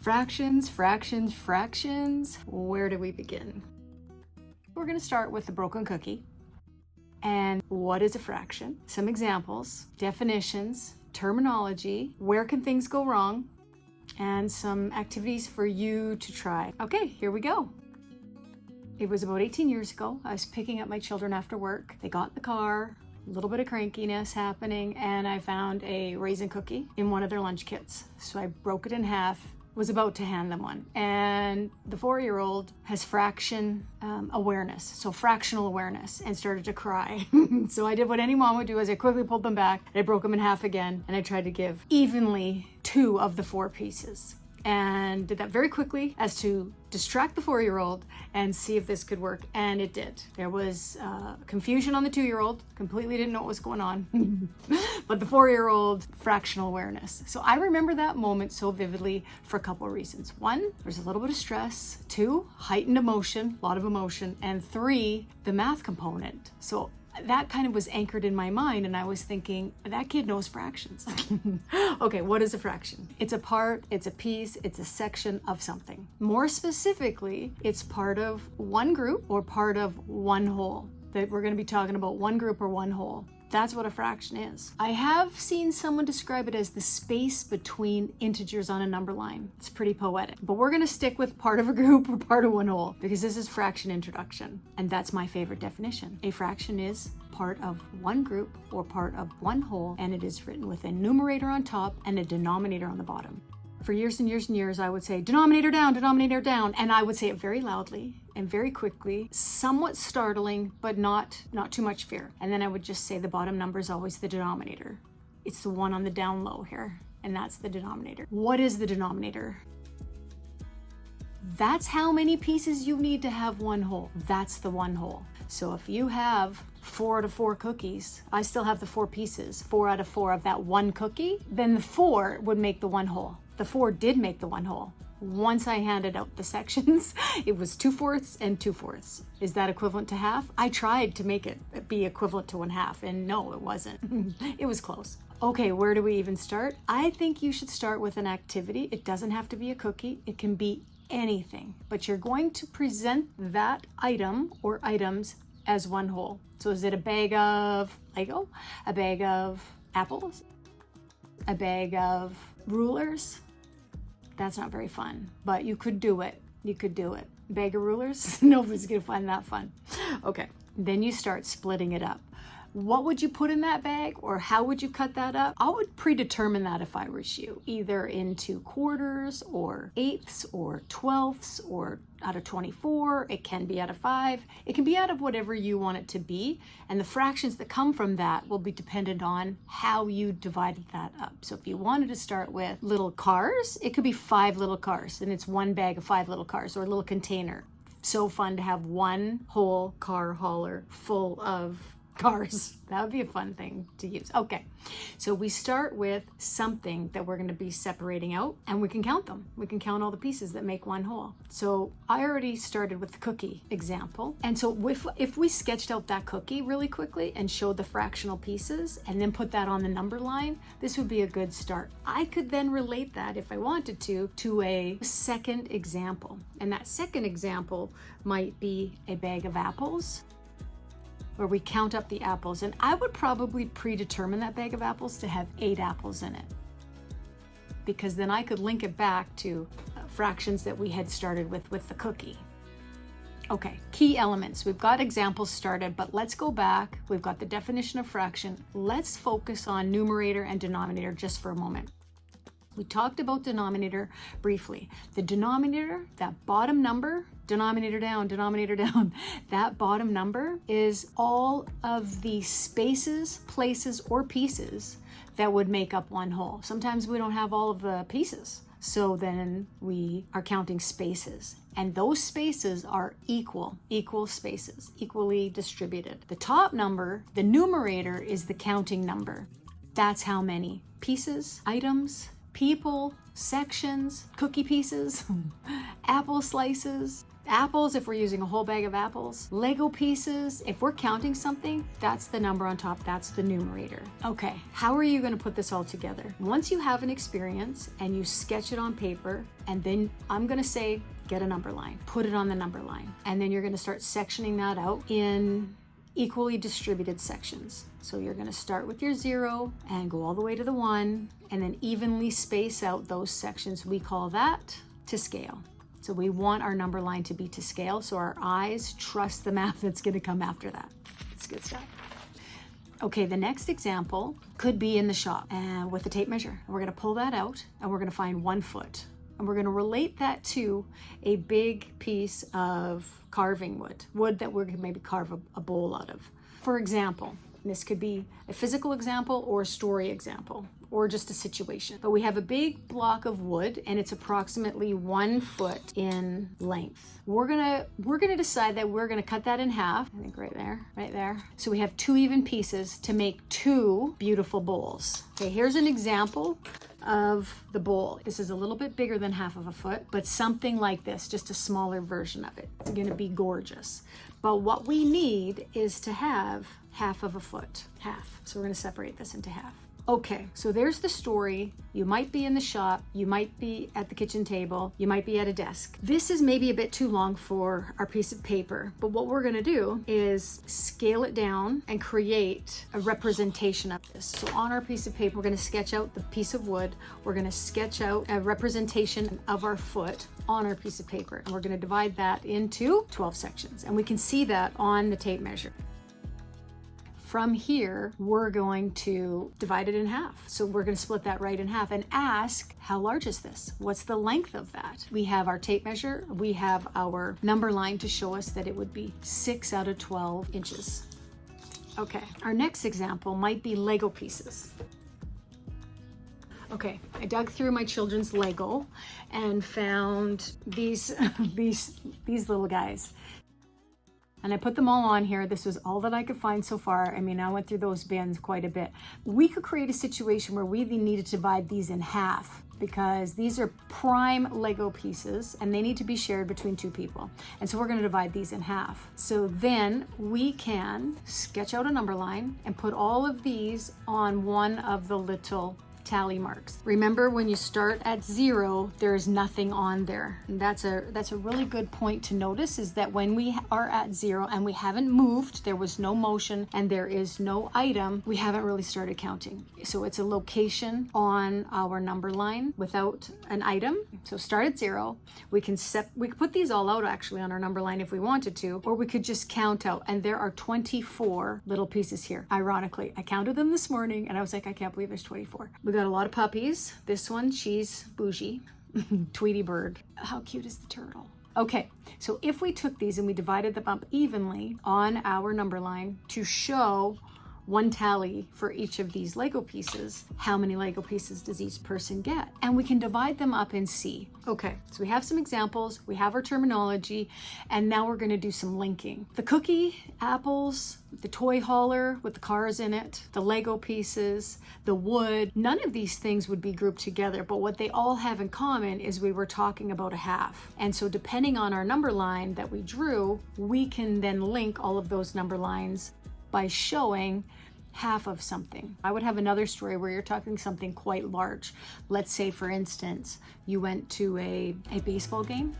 Fractions, fractions, fractions. Where do we begin? We're going to start with the broken cookie. And what is a fraction? Some examples, definitions, terminology, where can things go wrong, and some activities for you to try. Okay, here we go. It was about 18 years ago. I was picking up my children after work. They got in the car, a little bit of crankiness happening, and I found a raisin cookie in one of their lunch kits. So I broke it in half, was about to hand them one. And the 4-year-old has fraction awareness, so fractional awareness, and started to cry. So I did what any mom would do, is I quickly pulled them back, and I broke them in half again, and I tried to give evenly 2 of the 4 pieces. And did that very quickly as to distract the 4-year-old and see if this could work, and it did. There was confusion on the 2-year-old, completely didn't know what was going on, but the 4-year-old, fractional awareness. So I remember that moment so vividly for a couple of reasons. 1, there's a little bit of stress. 2, heightened emotion, a lot of emotion. And 3, the math component. So that kind of was anchored in my mind, and I was thinking, that kid knows fractions. Okay, what is a fraction? It's a part, it's a piece, it's a section of something. More specifically, it's part of one group or part of one whole. That we're going to be talking about one group or one whole. That's what a fraction is. I have seen someone describe it as the space between integers on a number line. It's pretty poetic, but we're going to stick with part of a group or part of one whole because this is fraction introduction, and that's my favorite definition. A fraction is part of one group or part of one whole, and it is written with a numerator on top and a denominator on the bottom. For years and years and years, I would say denominator down, and I would say it very loudly and very quickly, somewhat startling, but not too much fear. And then I would just say the bottom number is always the denominator. It's the one on the down low here, and that's the denominator. What is the denominator? That's how many pieces you need to have one whole. That's the one whole. So if you have 4 out of 4 cookies, I still have the 4 pieces, 4 out of 4 of that one cookie, then the 4 would make the one whole. The 4 did make the one whole. Once I handed out the sections, it was 2/4 and 2/4. Is that equivalent to half? I tried to make it be equivalent to 1/2, and no, it wasn't. It was close. Okay, where do we even start? I think you should start with an activity. It doesn't have to be a cookie. It can be anything, but you're going to present that item or items as one whole. So is it a bag of Lego? A bag of apples? A bag of rulers? That's not very fun, but you could do it. You could do it. Bag of rulers? Nobody's gonna find that fun. Okay, then you start splitting it up. What would you put in that bag, or how would you cut that up? I would predetermine that if I was you, either into quarters or eighths or twelfths or out of 24. It can be out of 5. It can be out of whatever you want it to be. And the fractions that come from that will be dependent on how you divided that up. So if you wanted to start with little cars, it could be 5 little cars, and it's one bag of 5 little cars, or a little container. So fun to have one whole car hauler full of cars. That would be a fun thing to use. Okay, so we start with something that we're going to be separating out, and we can count them. We can count all the pieces that make one whole. So I already started with the cookie example, and so if we sketched out that cookie really quickly and showed the fractional pieces and then put that on the number line, this would be a good start. I could then relate that, if I wanted to a second example, and that second example might be a bag of apples, where we count up the apples. And I would probably predetermine that bag of apples to have 8 apples in it, because then I could link it back to fractions that we had started with the cookie. Okay, key elements. We've got examples started, but let's go back. We've got the definition of fraction. Let's focus on numerator and denominator just for a moment. We talked about denominator briefly. The denominator, that bottom number, denominator down, that bottom number is all of the spaces, places, or pieces that would make up one whole. Sometimes we don't have all of the pieces, so then we are counting spaces. And those spaces are equal spaces, equally distributed. The top number, the numerator, is the counting number. That's how many pieces, items, people, sections, cookie pieces, apple slices, Apples, if we're using a whole bag of apples. Lego pieces, if we're counting something, that's the number on top, that's the numerator. Okay, how are you gonna put this all together? Once you have an experience and you sketch it on paper, and then I'm gonna say, get a number line, put it on the number line. And then you're gonna start sectioning that out in equally distributed sections. So you're gonna start with your 0 and go all the way to the 1, and then evenly space out those sections. We call that to scale. So we want our number line to be to scale, so our eyes trust the math that's gonna come after that. It's good stuff. Okay, the next example could be in the shop and with a tape measure. We're gonna pull that out and we're gonna find 1 foot. And we're gonna relate that to a big piece of carving wood that we're gonna maybe carve a bowl out of. For example, this could be a physical example or a story example, or just a situation. But we have a big block of wood and it's approximately 1 foot in length. We're gonna decide that we're gonna cut that in half. I think right there. So we have 2 even pieces to make 2 beautiful bowls. Okay, here's an example of the bowl. This is a little bit bigger than half of a foot, but something like this, just a smaller version of it. It's gonna be gorgeous. But what we need is to have half of a foot, half. So we're gonna separate this into half. Okay, so there's the story. You might be in the shop, you might be at the kitchen table, you might be at a desk. This is maybe a bit too long for our piece of paper, but what we're gonna do is scale it down and create a representation of this. So on our piece of paper, we're gonna sketch out the piece of wood, we're gonna sketch out a representation of our foot on our piece of paper, and we're gonna divide that into 12 sections. And we can see that on the tape measure. From here, we're going to divide it in half. So we're going to split that right in half and ask, how large is this? What's the length of that? We have our tape measure. We have our number line to show us that it would be 6 out of 12 inches. Okay, our next example might be Lego pieces. Okay, I dug through my children's Lego and found these little guys. And I put them all on here. This was all that I could find so far. I mean, I went through those bins quite a bit. We could create a situation where we needed to divide these in half because these are prime Lego pieces and they need to be shared between 2 people. And so we're gonna divide these in half. So then we can sketch out a number line and put all of these on one of the little tally marks. Remember, when you start at 0, there is nothing on there. And that's a really good point to notice, is that when we are at 0 and we haven't moved, there was no motion and there is no item, we haven't really started counting. So it's a location on our number line without an item. So start at 0. We could put these all out actually on our number line if we wanted to, or we could just count out. And there are 24 little pieces here. Ironically, I counted them this morning and I was like, I can't believe there's 24. We got a lot of puppies. This one, she's Bougie, Tweety Bird. How cute is the turtle? Okay, so if we took these and we divided them up evenly on our number line to show 1 tally for each of these Lego pieces, how many Lego pieces does each person get? And we can divide them up and see. Okay, so we have some examples, we have our terminology, and now we're gonna do some linking. The cookie, apples, the toy hauler with the cars in it, the Lego pieces, the wood, none of these things would be grouped together, but what they all have in common is we were talking about a half. And so depending on our number line that we drew, we can then link all of those number lines by showing half of something. I would have another story where you're talking something quite large. Let's say, for instance, you went to a baseball game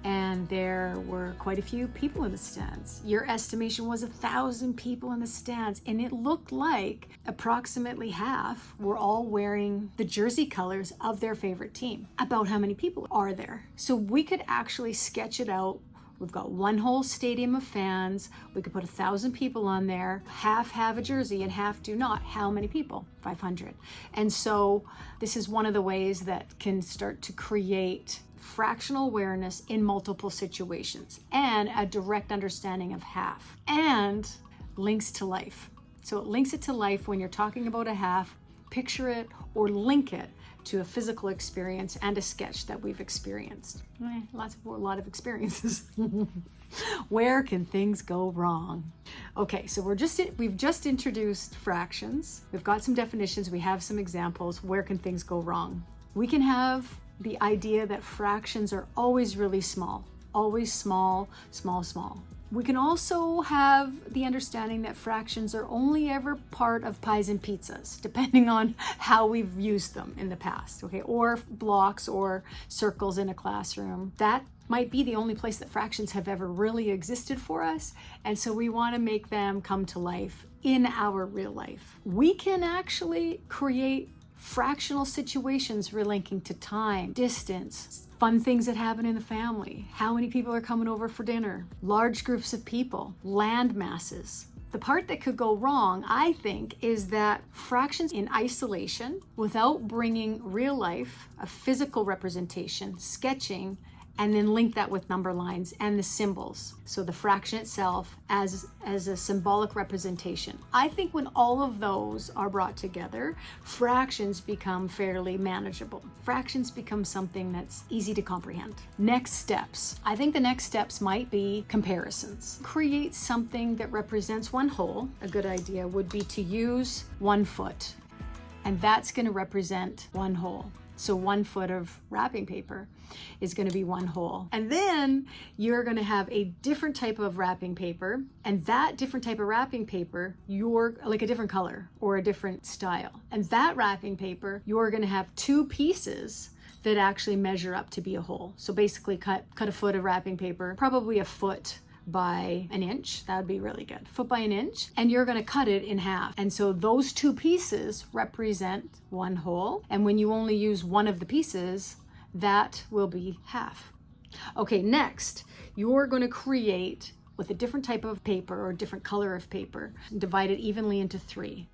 and there were quite a few people in the stands. Your estimation was 1,000 people in the stands, and it looked like approximately half were all wearing the jersey colors of their favorite team. About how many people are there? So we could actually sketch it out. We've got one whole stadium of fans. We could put 1,000 people on there. Half have a jersey and half do not. How many people? 500. And so this is one of the ways that can start to create fractional awareness in multiple situations and a direct understanding of half, and links to life. So it links it to life when you're talking about a half. Picture it or link it to a physical experience and a sketch that we've experienced. A lot of experiences. Where can things go wrong? Okay, so we've just introduced fractions. We've got some definitions. We have some examples. Where can things go wrong? We can have the idea that fractions are always really small. Always small, small, small. We can also have the understanding that fractions are only ever part of pies and pizzas, depending on how we've used them in the past, okay? Or blocks or circles in a classroom. That might be the only place that fractions have ever really existed for us. And so we want to make them come to life in our real life. We can actually create fractional situations relating to time, distance, fun things that happen in the family, how many people are coming over for dinner, large groups of people, land masses. The part that could go wrong, I think, is that fractions in isolation, without bringing real life, a physical representation, sketching, and then link that with number lines and the symbols. So the fraction itself as a symbolic representation. I think when all of those are brought together, fractions become fairly manageable. Fractions become something that's easy to comprehend. Next steps. I think the next steps might be comparisons. Create something that represents one whole. A good idea would be to use 1 foot, and that's going to represent one whole. So 1 foot of wrapping paper is going to be one whole. And then you're going to have a different type of wrapping paper, and that different type of wrapping paper, you're like a different color or a different style. And that wrapping paper, you're going to have 2 pieces that actually measure up to be a whole. So basically cut a foot of wrapping paper, probably a foot by an inch. That would be really good. Foot by an inch, and you're going to cut it in half. And so those 2 pieces represent one whole. And when you only use one of the pieces, that will be half. Okay, next, you're going to create with a different type of paper or a different color of paper, divide it evenly into 3.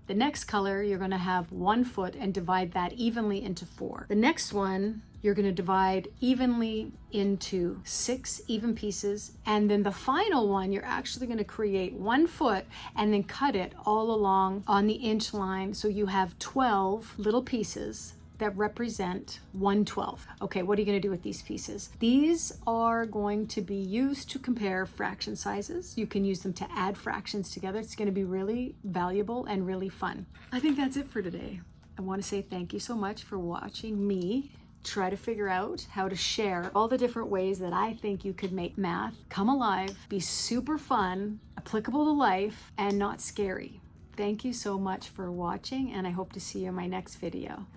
The next color, you're going to have 1 foot and divide that evenly into 4. The next one, you're going to divide evenly into 6 even pieces. And then the final one, you're actually going to create 1 foot and then cut it all along on the inch line. So you have 12 little pieces that represent 1/12. Okay, what are you going to do with these pieces? These are going to be used to compare fraction sizes. You can use them to add fractions together. It's going to be really valuable and really fun. I think that's it for today. I want to say thank you so much for watching me try to figure out how to share all the different ways that I think you could make math come alive, be super fun, applicable to life, and not scary. Thank you so much for watching, and I hope to see you in my next video.